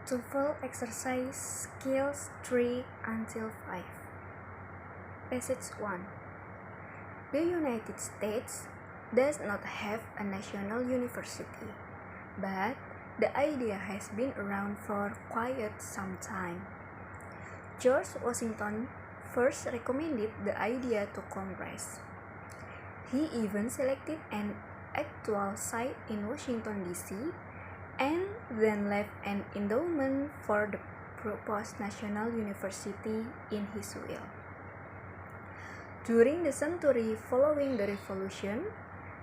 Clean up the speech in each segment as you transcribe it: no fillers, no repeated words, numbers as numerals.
Toefl exercise skills 3 until 5. Passage 1. The United States does not have a national university, but the idea has been around for quite some time. George Washington first recommended the idea to Congress. He even selected an actual site in Washington, D.C., and then left an endowment for the proposed national university in his will. During the century following the Revolution,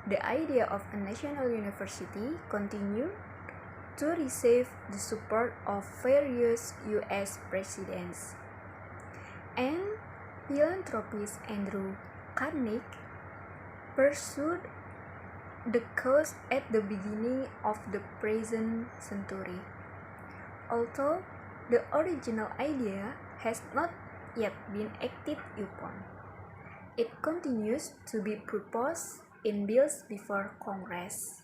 the idea of a national university continued to receive the support of various U.S. presidents. And philanthropist Andrew Carnegie pursued the cause at the beginning of the present century. Although the original idea has not yet been acted upon, it continues to be proposed in bills before Congress.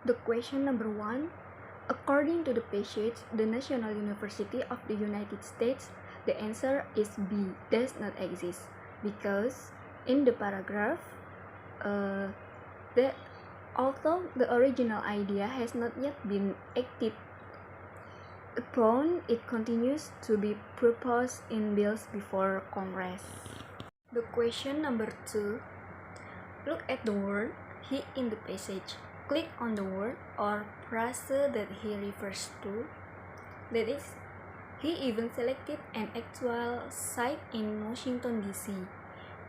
The question number 1. According to the passage, the National University of the United States, the answer is B, does not exist, because in the paragraph, although the original idea has not yet been acted upon, it continues to be proposed in bills before Congress. The question number 2. Look at the word he in the passage. Click on the word or phrase that he refers to. That is, he even selected an actual site in Washington, D.C.,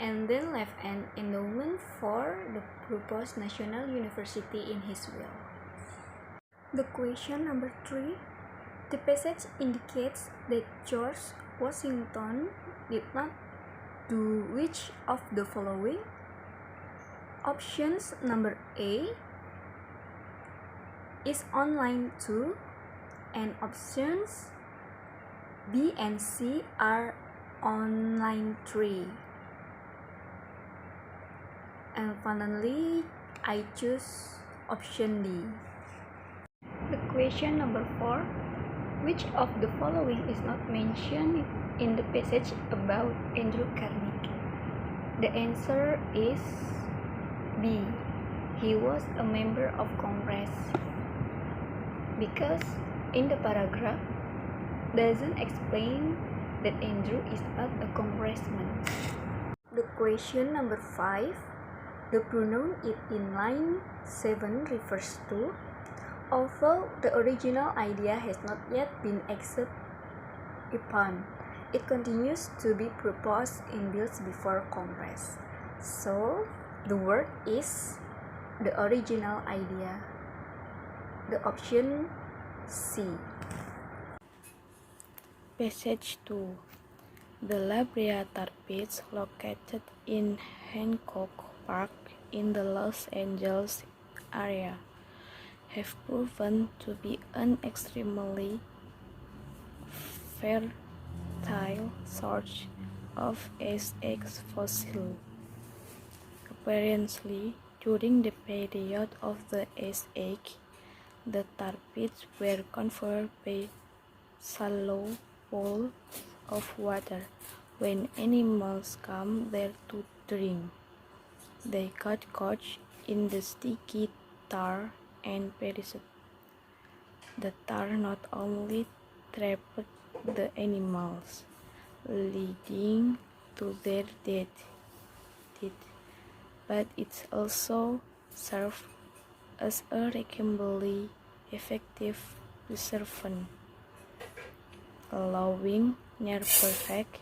and then left an endowment for the proposed national university in his will. The question number 3. The passage indicates that George Washington did not do which of the following? Options number A is on line 2, and options B and C are on line 3. And finally, I choose option D. The question number 4. Which of the following is not mentioned in the passage about Andrew Carnegie? The answer is B. He was a member of Congress, because in the paragraph doesn't explain that Andrew is not a congressman. The question number 5. The pronoun it in line 7 refers to, although the original idea has not yet been acted upon, it continues to be proposed in bills before Congress. So, the word is the original idea. The option C. Passage 2. The Labrator Pits located in Hancock Park in the Los Angeles area have proven to be an extremely fertile source of SX fossils. Apparently, during the period of the Ice Age, the tar pits were covered by shallow pools of water. When animals come there to drink, they got caught in the sticky tar and perished. The tar not only trapped the animals, leading to their death, but it also served as a remarkably effective preservative, allowing near-perfect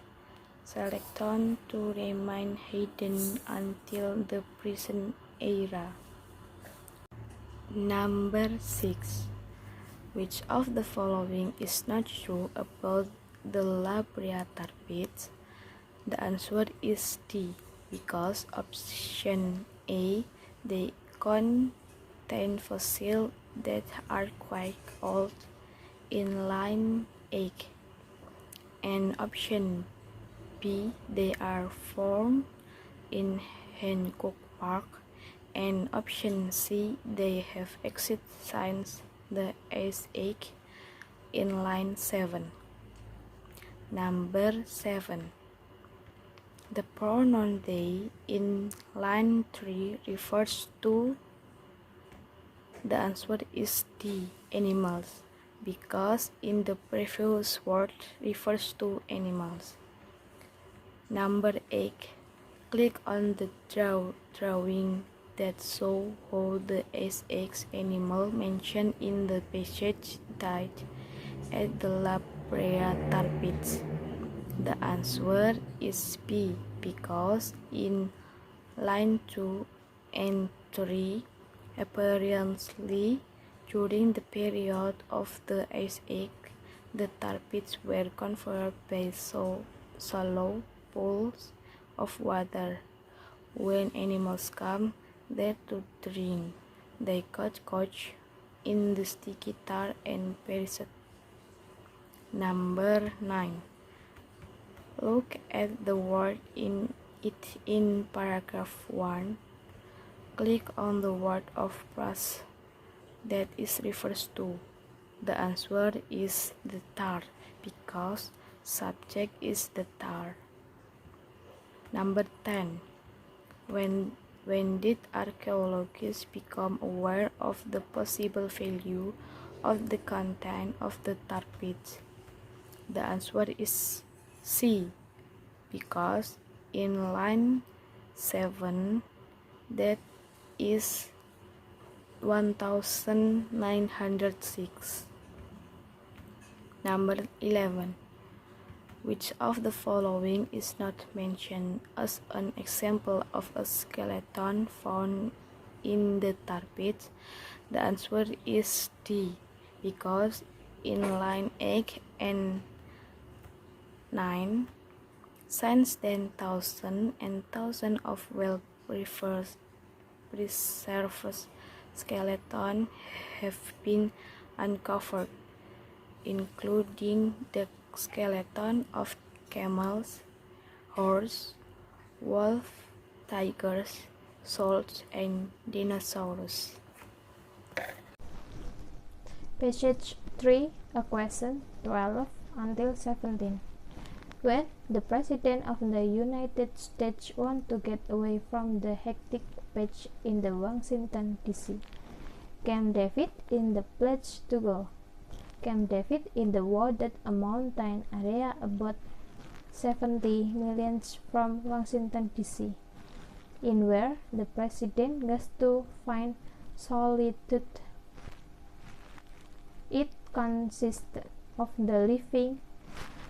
selection to remain hidden until the present era. Number 6. Which of the following is not true about the Labrator pits? The answer is D, because option A, they contain fossils that are quite old in line age, and option B, they are found in Hancock Park and option C, they have exit signs the SH in line 7. Number 7. The pronoun they in line 3 refers to. The answer is D, animals, because in the previous word refers to animals. Number 8. Click on the drawing that show how the SX animal mentioned in the passage died at the La Brea tar pits. The answer is B, because in line 2 and 3, apparently during the period of the Ice Age, the tar pits were covered by shallow pools of water. When animals come there to drink, they got caught in the sticky tar and perished. Number 9. Look at the word in paragraph 1. Click on the word of plus that is refers to. The answer is the tar, because subject is the tar. Number 10. When did archaeologists become aware of the possible value of the content of the tar pits? The answer is C, because in line 7, that is 1906. Number 11. Which of the following is not mentioned as an example of a skeleton found in the tar pits? The answer is D, because in line 8 and 9, since then thousands and thousands of well-preserved skeletons have been uncovered, including the skeleton of camels, horse, wolf, tigers, sloths, and dinosaurs. Passage 3, a question 12 until 17. When the President of the United States wanted to get away from the hectic patch in the Washington, D.C., Camp David in the place to go. Camp David in the wooded a mountain area about 70 miles from Washington, D.C., in where the President goes to find solitude. It consisted of the living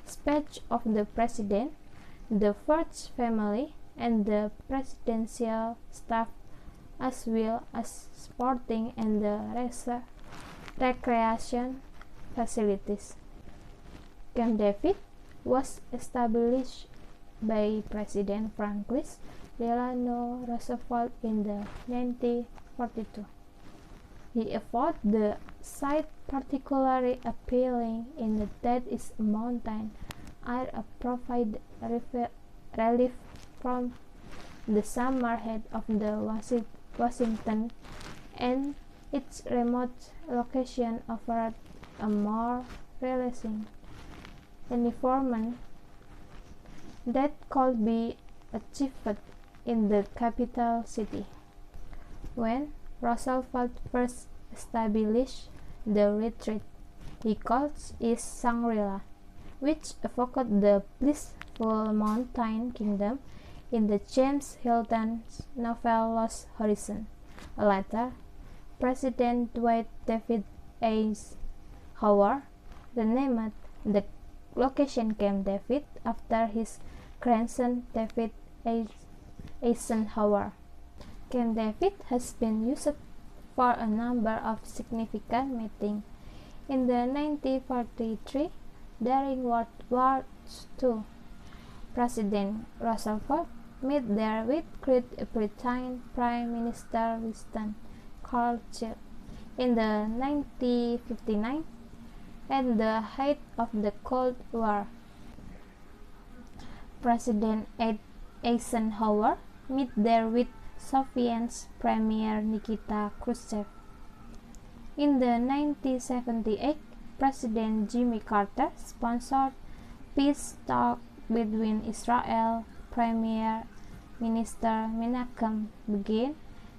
space of the President, the first family, and the presidential staff, as well as sporting and the recreation facilities. Camp David was established by President Franklin Delano Roosevelt in the 1942. He found the site particularly appealing in that its mountain air provided relief from the summer heat of the Washington, and its remote location offered a more relaxing environment that could be achieved in the capital city. When Roosevelt first established the retreat, he called it Shangri-La, which evoked the blissful mountain kingdom in the James Hilton's novel Lost Horizon. Later, President Dwight David Eisenhower renamed the location Camp David after his grandson David Eisenhower. Camp David has been used for a number of significant meetings. In the 1943, during World War II, President Roosevelt met there with Great Britain Prime Minister Winston Churchill. In the 1959, at the height of the Cold War, President Eisenhower met there with Soviet Premier Nikita Khrushchev. In the 1978, President Jimmy Carter sponsored peace talks between Israel Premier Minister Menachem Begin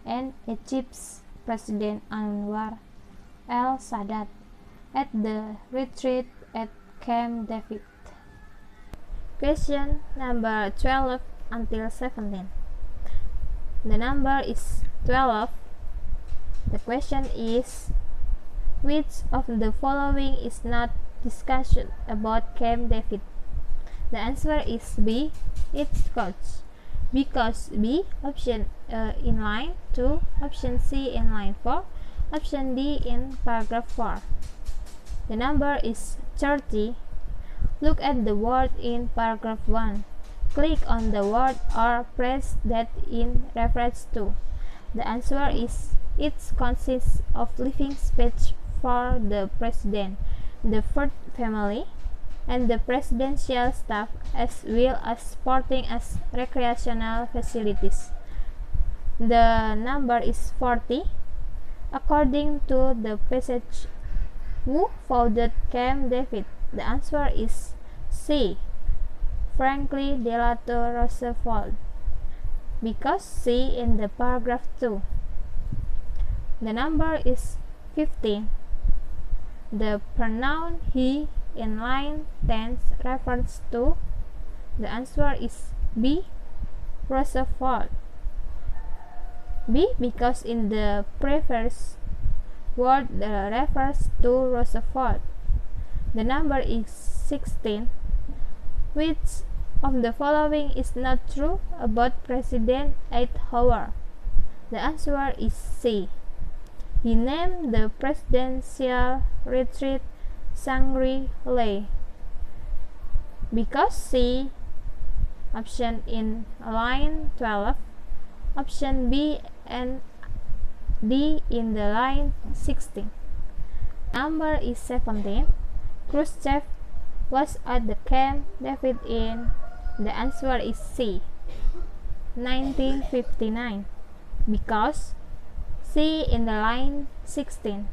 and Egypt's President Anwar el-Sadat at the retreat at Camp David. Question number 12 until 17. The number is 12. The question is, which of the following is not discussion about Camp David? The answer is B. It's coach. Because B, option A in line 2, option C in line 4, option D in paragraph 4. The number is 30. Look at the word in paragraph 1. Click on the word or press that in reference to. The answer is it consists of living space for the president, the first family, and the presidential staff, as well as sporting as recreational facilities. The number is 40. According to the passage, who founded Camp David? The answer is C. Franklin Delano Roosevelt. Because C in the paragraph 2. The number is 15. The pronoun he in line 10 refers to. The answer is B. Roosevelt. B because in the previous word refers to Roosevelt. The number is 16. Which of the following is not true about President Eisenhower? The answer is C. He named the presidential retreat Shangri-La. Because C, option in line 12, option B and D in the line 16. Number is 17. Khrushchev was at the Camp David in. The answer is C. 1959. Because C in the line 16.